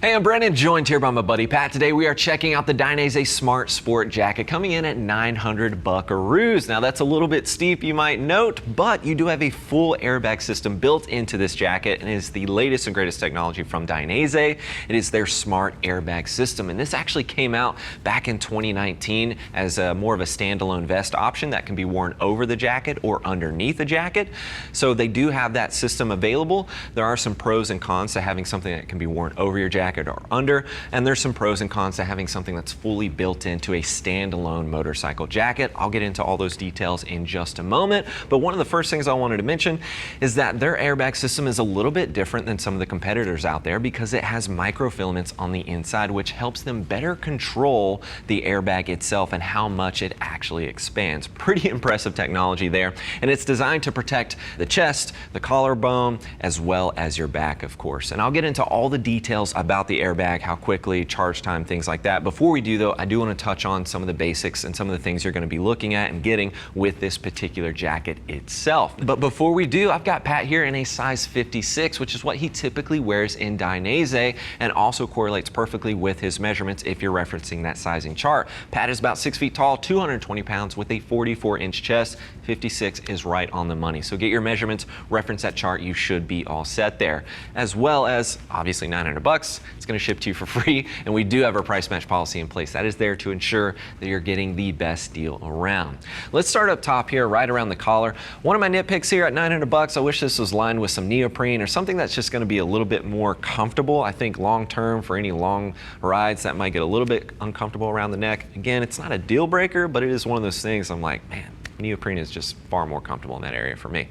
Hey, I'm Brennan, joined here by my buddy Pat. Today we are checking out the Dainese Smart Sport Jacket, coming in at 900 buckaroos. Now that's a little bit steep, you might note, but you do have a full airbag system built into this jacket, and it is the latest and greatest technology from Dainese. It is their smart airbag system, and this actually came out back in 2019 as more of a standalone vest option that can be worn over the jacket or underneath the jacket. So they do have that system available. There are some pros and cons to having something that can be worn over your jacket or under, and there's some pros and cons to having something that's fully built into a standalone motorcycle jacket. I'll get into all those details in just a moment, but one of the first things I wanted to mention is that their airbag system is a little bit different than some of the competitors out there because it has microfilaments on the inside, which helps them better control the airbag itself and how much it actually expands. Pretty impressive technology there, and it's designed to protect the chest, the collarbone, as well as your back, of course. And I'll get into all the details about the airbag, how quickly, charge time, things like that. Before we do though, I do want to touch on some of the basics and some of the things you're going to be looking at and getting with this particular jacket itself. But before we do, I've got Pat here in a size 56, which is what he typically wears in Dainese, and also correlates perfectly with his measurements if you're referencing that sizing chart. Pat is about 6 feet tall, 220 pounds with a 44-inch chest. 56 is right on the money. So get your measurements, reference that chart, you should be all set there. As well as, obviously, 900 bucks. It's going to ship to you for free, and we do have our price match policy in place. That is there to ensure that you're getting the best deal around. Let's start up top here, right around the collar. One of my nitpicks here at 900 bucks, I wish this was lined with some neoprene or something that's just going to be a little bit more comfortable. I think long term for any long rides that might get a little bit uncomfortable around the neck. Again, it's not a deal breaker, but it is one of those things I'm like, man, neoprene is just far more comfortable in that area for me.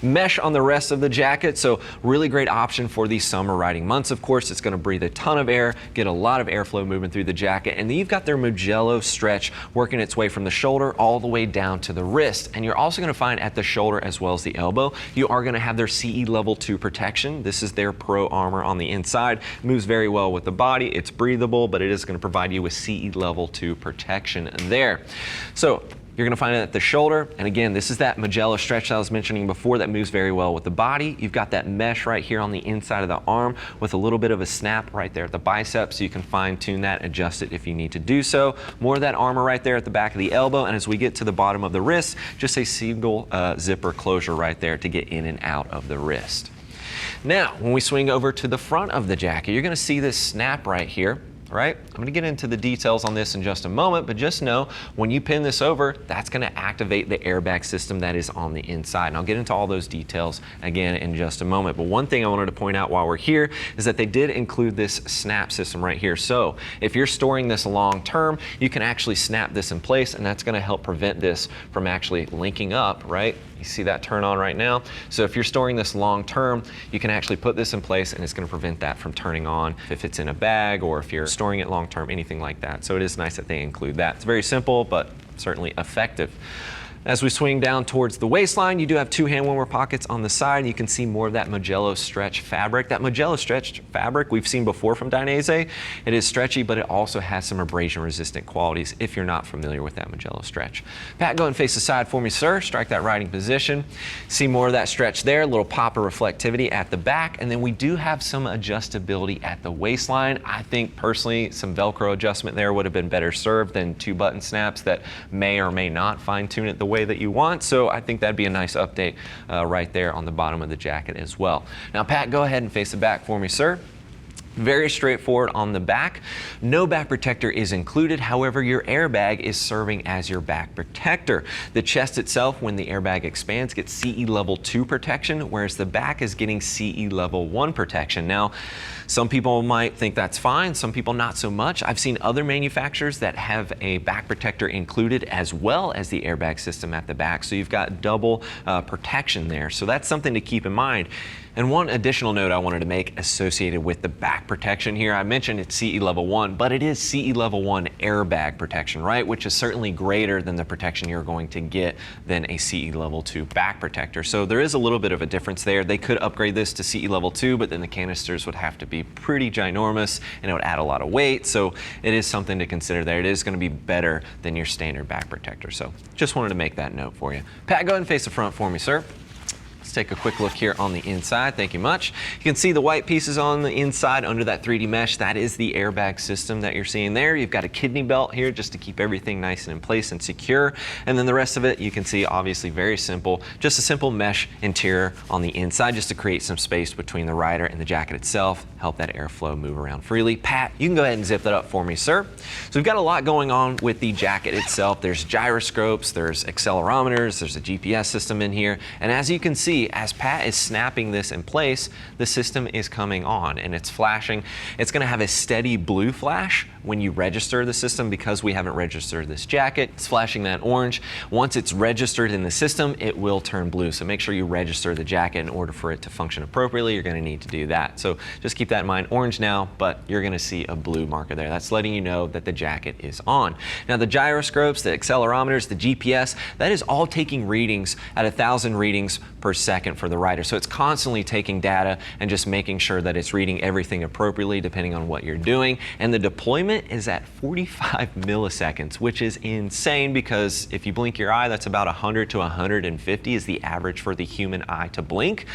Mesh on the rest of the jacket, so really great option for these summer riding months. Of course, it's going to breathe a ton of air, get a lot of airflow moving through the jacket, and then you've got their MotoGP stretch working its way from the shoulder all the way down to the wrist. And you're also going to find at the shoulder as well as the elbow, you are going to have their CE level 2 protection. This is their Pro Armor on the inside. It moves very well with the body. It's breathable, but it is going to provide you with CE level 2 protection there. So you're going to find it at the shoulder, and again, this is that MotoGP stretch that I was mentioning before that moves very well with the body. You've got that mesh right here on the inside of the arm with a little bit of a snap right there at the bicep, so you can fine-tune that, adjust it if you need to do so. More of that armor right there at the back of the elbow, and as we get to the bottom of the wrist, just a single zipper closure right there to get in and out of the wrist. Now, when we swing over to the front of the jacket, you're going to see this snap right here. Right? I'm going to get into the details on this in just a moment, but just know when you pin this over, that's going to activate the airbag system that is on the inside. And I'll get into all those details again in just a moment. But one thing I wanted to point out while we're here is that they did include this snap system right here. So if you're storing this long term, you can actually snap this in place, and that's going to help prevent this from actually linking up, right? You see that turn on right now. So if you're storing this long term, you can actually put this in place, and it's going to prevent that from turning on if it's in a bag or if you're storing it long term, anything like that. So it is nice that they include that. It's very simple, but certainly effective. As we swing down towards the waistline, you do have two hand warmer pockets on the side. You can see more of that MotoGP stretch fabric. That MotoGP stretch fabric we've seen before from Dainese. It is stretchy, but it also has some abrasion resistant qualities if you're not familiar with that MotoGP stretch. Pat, go ahead and face the side for me, sir. Strike that riding position. See more of that stretch there, a little pop of reflectivity at the back, and then we do have some adjustability at the waistline. I think personally some Velcro adjustment there would have been better served than 2 button snaps that may or may not fine tune it the way that you want. So I think that'd be a nice update right there on the bottom of the jacket as well. Now, Pat, go ahead and face the back for me, sir. Very straightforward on the back. No back protector is included. However, your airbag is serving as your back protector. The chest itself, when the airbag expands, gets CE level 2 protection, whereas the back is getting CE level 1 protection. Now, some people might think that's fine, some people not so much. I've seen other manufacturers that have a back protector included as well as the airbag system at the back, so you've got double protection there. So that's something to keep in mind. And one additional note I wanted to make associated with the back protection here, I mentioned it's CE level 1, but it is CE level 1 airbag protection, right? Which is certainly greater than the protection you're going to get than a CE level 2 back protector. So there is a little bit of a difference there. They could upgrade this to CE level 2, but then the canisters would have to be pretty ginormous and it would add a lot of weight. So it is something to consider there. It is going to be better than your standard back protector. So just wanted to make that note for you. Pat, go ahead and face the front for me, sir. Let's take a quick look here on the inside. Thank you much. You can see the white pieces on the inside under that 3D mesh. That is the airbag system that you're seeing there. You've got a kidney belt here just to keep everything nice and in place and secure. And then the rest of it, you can see obviously very simple. Just a simple mesh interior on the inside just to create some space between the rider and the jacket itself. Help that airflow move around freely. Pat, you can go ahead and zip that up for me, sir. So we've got a lot going on with the jacket itself. There's gyroscopes, there's accelerometers, there's a GPS system in here. And as you can see, as Pat is snapping this in place, the system is coming on and it's flashing. It's going to have a steady blue flash when you register the system because we haven't registered this jacket. It's flashing that orange. Once it's registered in the system, it will turn blue. So make sure you register the jacket in order for it to function appropriately. You're going to need to do that. So just keep that in mind. Orange now, but you're going to see a blue marker there. That's letting you know that the jacket is on. Now the gyroscopes, the accelerometers, the GPS, that is all taking readings at 1,000 readings per second for the rider. So it's constantly taking data and just making sure that it's reading everything appropriately depending on what you're doing. And the deployment is at 45 milliseconds, which is insane because if you blink your eye, that's about 100 to 150 is the average for the human eye to blink.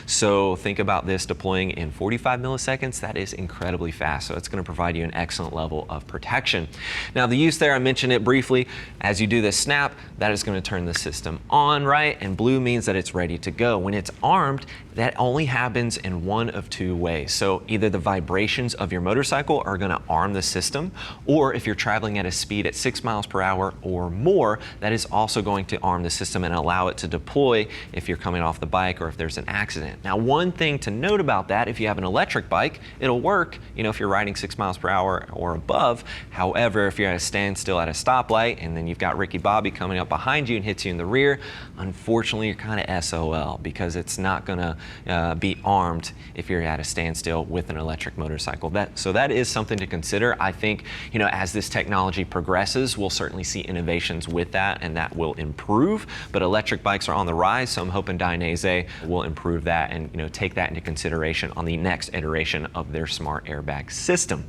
So think about this deploying in 45 milliseconds. That is incredibly fast. So it's going to provide you an excellent level of protection. Now the use there, I mentioned it briefly. As you do this snap, that is going to turn the system on, right? And blue means that it's ready to go. When it's armed, that only happens in one of two ways. So either the vibrations of your motorcycle are going to arm the system, or if you're traveling at a speed at 6 miles per hour or more, that is also going to arm the system and allow it to deploy if you're coming off the bike or if there's an accident. Now, one thing to note about that, if you have an electric bike, it'll work, if you're riding 6 miles per hour or above. However, if you're at a standstill at a stoplight and then you've got Ricky Bobby coming up behind you and hits you in the rear, unfortunately, you're kind of SOL because it's not going to be armed if you're at a standstill with an electric motorcycle. So that is something to consider. I think, as this technology progresses, we'll certainly see innovations with that and that will improve. But electric bikes are on the rise, so I'm hoping Dainese will improve that and take that into consideration on the next iteration of their smart airbag system.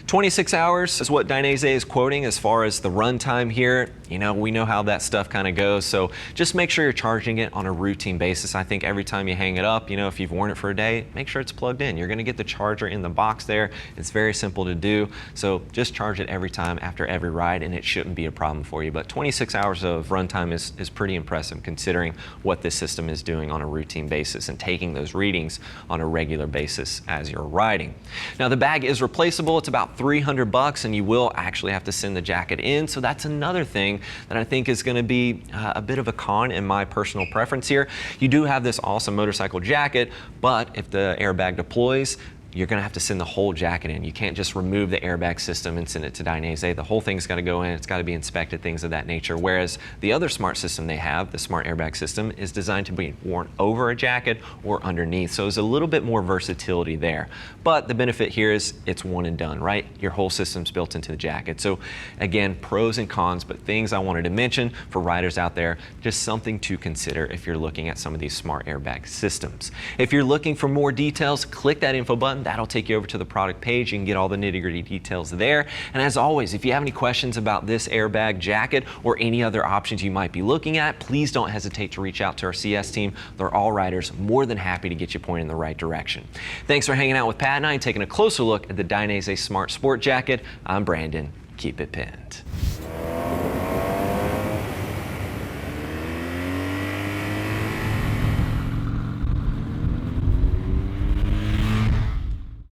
26 hours is what Dainese is quoting as far as the runtime here. We know how that stuff kind of goes, so just make sure you're charging it on a routine basis. I think every time you hang it up, if you've worn it for a day, make sure it's plugged in. You're going to get the charger in the box there. It's very simple to do, so just charge it every time after every ride and it shouldn't be a problem for you. But 26 hours of runtime is pretty impressive considering what this system is doing on a routine basis and taking those readings on a regular basis as you're riding. Now the bag is replaceable. It's about $300 and you will actually have to send the jacket in, so that's another thing that I think is going to be a bit of a con in my personal preference here. You do have this awesome motorcycle jacket, but if the airbag deploys, you're going to have to send the whole jacket in. You can't just remove the airbag system and send it to Dainese. The whole thing's got to go in. It's got to be inspected, things of that nature. Whereas the other smart system they have, the smart airbag system, is designed to be worn over a jacket or underneath. So there's a little bit more versatility there. But the benefit here is it's one and done, right? Your whole system's built into the jacket. So again, pros and cons, but things I wanted to mention for riders out there, just something to consider if you're looking at some of these smart airbag systems. If you're looking for more details, click that info button. That'll take you over to the product page. You can get all the nitty-gritty details there. And as always, if you have any questions about this airbag jacket or any other options you might be looking at, please don't hesitate to reach out to our CS team. They're all riders, more than happy to get you pointed in the right direction. Thanks for hanging out with Pat and I and taking a closer look at the Dainese Smart Sport Jacket. I'm Brandon. Keep it pinned.